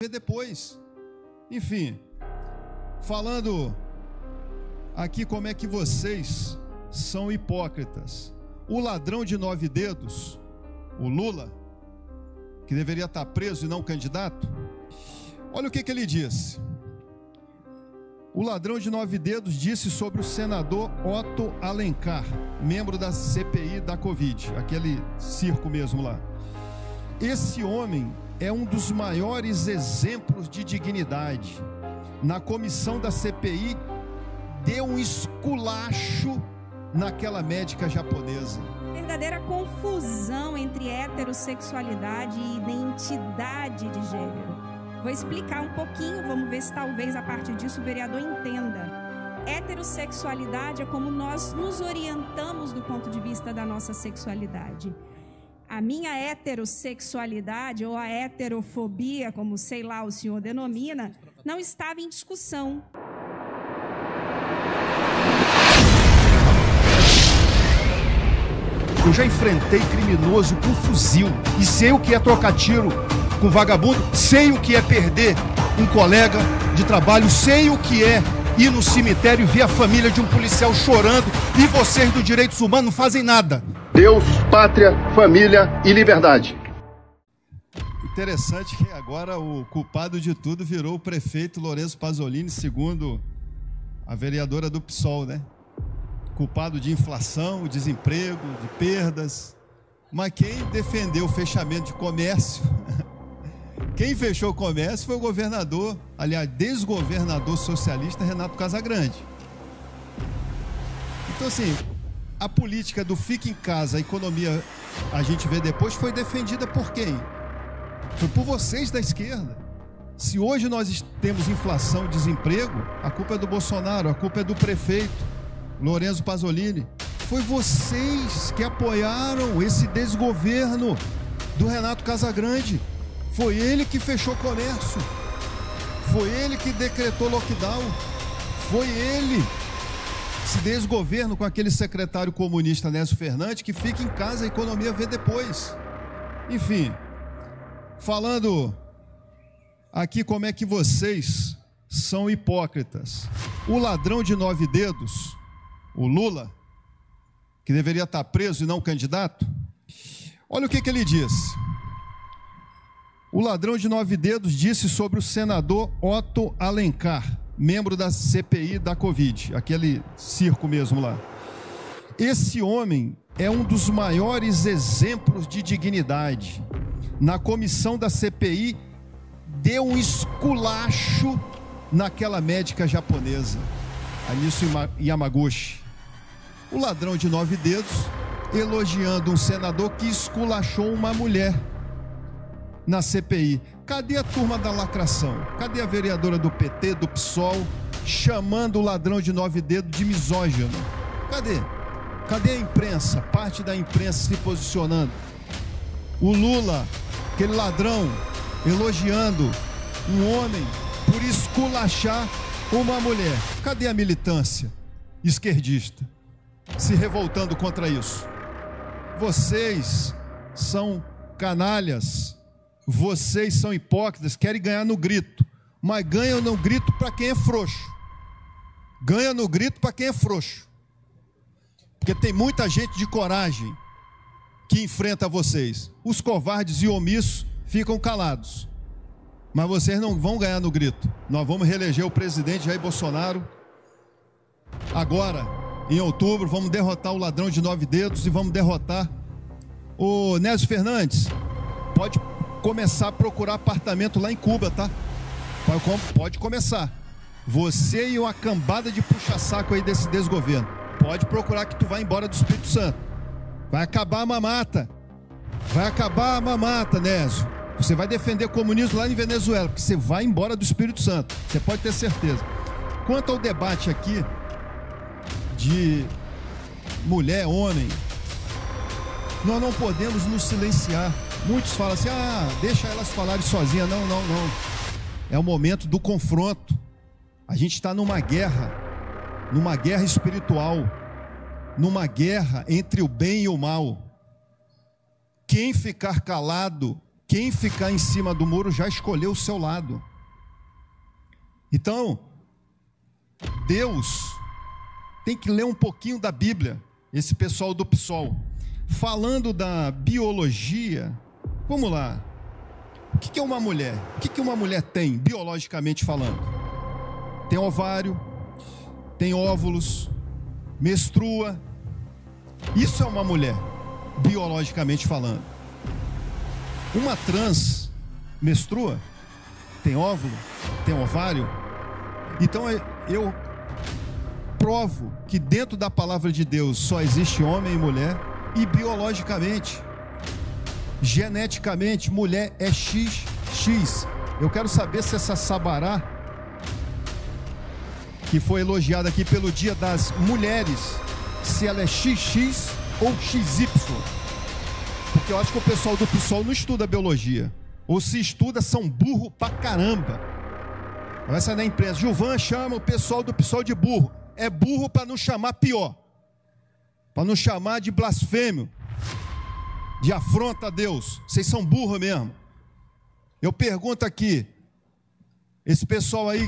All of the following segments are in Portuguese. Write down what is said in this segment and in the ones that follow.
depois. Enfim, falando aqui como é que vocês são hipócritas. O ladrão de 9 dedos, o Lula, que deveria estar preso e não candidato, olha o que ele disse. O ladrão de 9 dedos disse sobre o senador Otto Alencar, membro da CPI da Covid, aquele circo mesmo lá. Esse homem é um dos maiores exemplos de dignidade. Na comissão da CPI, deu um esculacho naquela médica japonesa. Verdadeira confusão entre heterossexualidade e identidade de gênero. Vou explicar um pouquinho, vamos ver se talvez a partir disso o vereador entenda. Heterossexualidade é como nós nos orientamos do ponto de vista da nossa sexualidade. A minha heterossexualidade ou a heterofobia, como sei lá o senhor denomina, não estava em discussão. Eu já enfrentei criminoso com fuzil e sei o que é trocar tiro com vagabundo, sei o que é perder um colega de trabalho, sei o que é ir no cemitério e ver a família de um policial chorando e vocês do Direitos Humanos não fazem nada. Deus, pátria, família e liberdade. Interessante que agora o culpado de tudo virou o prefeito Lourenço Pasolini, segundo a vereadora do PSOL, né? Culpado de inflação, desemprego, de perdas. Mas quem defendeu o fechamento de comércio, quem fechou o comércio foi o governador, aliás, desgovernador socialista Renato Casagrande. Então, assim, a política do fica em casa, a economia, a gente vê depois, foi defendida por quem? Foi por vocês da esquerda. Se hoje nós temos inflação, desemprego, a culpa é do Bolsonaro, a culpa é do prefeito Lourenço Pasolini. Foi vocês que apoiaram esse desgoverno do Renato Casagrande. Foi ele que fechou o comércio. Foi ele que decretou lockdown. Foi ele. Esse desgoverno com aquele secretário comunista Nécio Fernandes, que fica em casa, a economia vê depois. Enfim, falando aqui como é que vocês são hipócritas. O ladrão de 9 dedos, o Lula, que deveria estar preso e não candidato, olha o que ele disse. O ladrão de 9 dedos disse sobre o senador Otto Alencar, membro da CPI da Covid, aquele circo mesmo lá. Esse homem é um dos maiores exemplos de dignidade. Na comissão da CPI, deu um esculacho naquela médica japonesa, Anisso Yamaguchi. O ladrão de 9 dedos elogiando um senador que esculachou uma mulher na CPI. Cadê a turma da lacração? Cadê a vereadora do PT, do PSOL, chamando o ladrão de 9 dedos de misógino? Cadê? Cadê a imprensa? Parte da imprensa se posicionando. O Lula, aquele ladrão, elogiando um homem por esculachar uma mulher. Cadê a militância esquerdista se revoltando contra isso? Vocês são canalhas, vocês são hipócritas, querem ganhar no grito, mas ganham no grito para quem é frouxo. Ganha no grito para quem é frouxo. Porque tem muita gente de coragem que enfrenta vocês. Os covardes e omissos ficam calados. Mas vocês não vão ganhar no grito. Nós vamos reeleger o presidente Jair Bolsonaro. Agora, em outubro, vamos derrotar o ladrão de 9 dedos e vamos derrotar o Nécio Fernandes. Pode começar a procurar apartamento lá em Cuba, tá? Pode começar. Você e uma cambada de puxa-saco aí desse desgoverno. Pode procurar que tu vai embora do Espírito Santo. Vai acabar a mamata. Vai acabar a mamata, Nécio. Você vai defender o comunismo lá em Venezuela, porque você vai embora do Espírito Santo. Você pode ter certeza. Quanto ao debate aqui de mulher, homem, nós não podemos nos silenciar. Muitos falam assim, deixa elas falarem sozinhas. Não. É o momento do confronto. A gente está numa guerra espiritual, numa guerra entre o bem e o mal. Quem ficar calado, Quem ficar em cima do muro já escolheu o seu lado. Então, Deus tem que ler um pouquinho da Bíblia, esse pessoal do PSOL. Falando da biologia, vamos lá. O que é uma mulher? O que uma mulher tem, biologicamente falando? Tem ovário, tem óvulos, menstrua. Isso é uma mulher, biologicamente falando. Uma trans menstrua, tem óvulo, tem ovário. Então eu provo que dentro da palavra de Deus só existe homem e mulher, e biologicamente, geneticamente, mulher é XX. Eu quero saber se essa Sabará, que foi elogiada aqui pelo Dia das Mulheres, se ela é XX ou XY. Porque eu acho que o pessoal do PSOL não estuda biologia. Ou se estuda, são burro pra caramba. Vai sair na imprensa, Gilvan chama o pessoal do PSOL de burro. É burro para não chamar pior. Para não chamar de blasfêmio, de afronta a Deus. Vocês são burros mesmo. Eu pergunto aqui, esse pessoal aí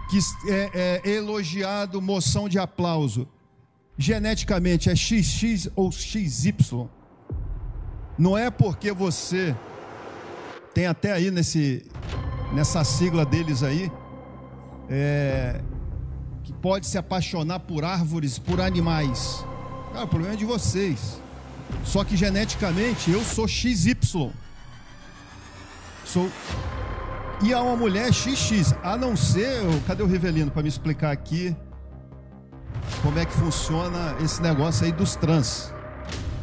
que é elogiado, moção de aplauso, geneticamente é XX ou XY? Não é porque você tem até aí nessa sigla deles aí, que pode se apaixonar por árvores, por animais. Cara, o problema é de vocês. Só que geneticamente eu sou XY. E há uma mulher XX. A não ser... Cadê o Rivelino para me explicar aqui como é que funciona esse negócio aí dos trans?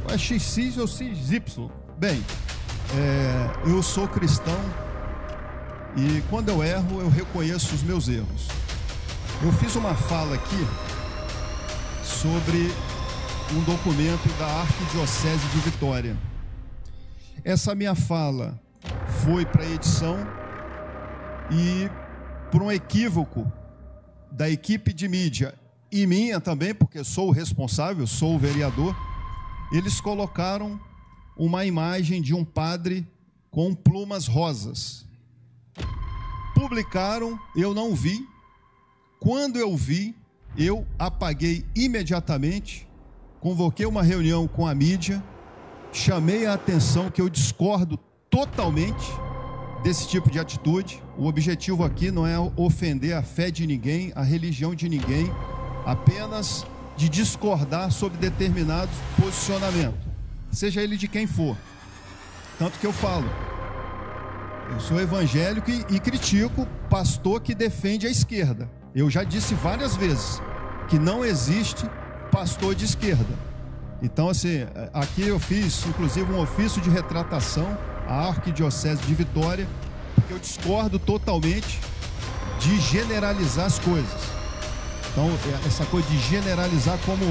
É XX ou XY? Bem, eu sou cristão e quando eu erro, eu reconheço os meus erros. Eu fiz uma fala aqui sobre um documento da Arquidiocese de Vitória. Essa minha fala foi para edição e por um equívoco da equipe de mídia e minha também, porque sou o responsável, sou o vereador, eles colocaram uma imagem de um padre com plumas rosas. Publicaram, eu não vi. Quando eu vi, eu apaguei imediatamente, convoquei uma reunião com a mídia, chamei a atenção que eu discordo totalmente desse tipo de atitude. O objetivo aqui não é ofender a fé de ninguém, a religião de ninguém, apenas de discordar sobre determinado posicionamento, seja ele de quem for. Tanto que eu falo, eu sou evangélico e critico pastor que defende a esquerda. Eu já disse várias vezes que não existe pastor de esquerda. Então, assim, aqui eu fiz, inclusive, um ofício de retratação à Arquidiocese de Vitória, porque eu discordo totalmente de generalizar as coisas. Então, essa coisa de generalizar, como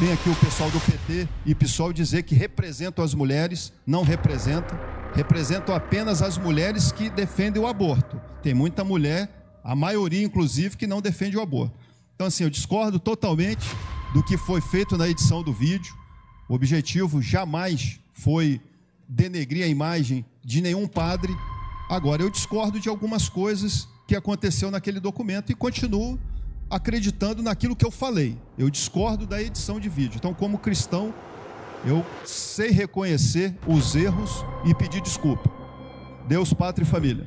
vem aqui o pessoal do PT e PSOL dizer que representam as mulheres, não representam. Representam apenas as mulheres que defendem o aborto. Tem muita mulher, a maioria inclusive, que não defende o aborto. Então, assim, eu discordo totalmente do que foi feito na edição do vídeo. O objetivo jamais foi denegrir a imagem de nenhum padre. Agora, eu discordo de algumas coisas que aconteceu naquele documento e continuo acreditando naquilo que eu falei. Eu discordo da edição de vídeo. Então, como cristão, eu sei reconhecer os erros e pedir desculpa. Deus, pátria e família.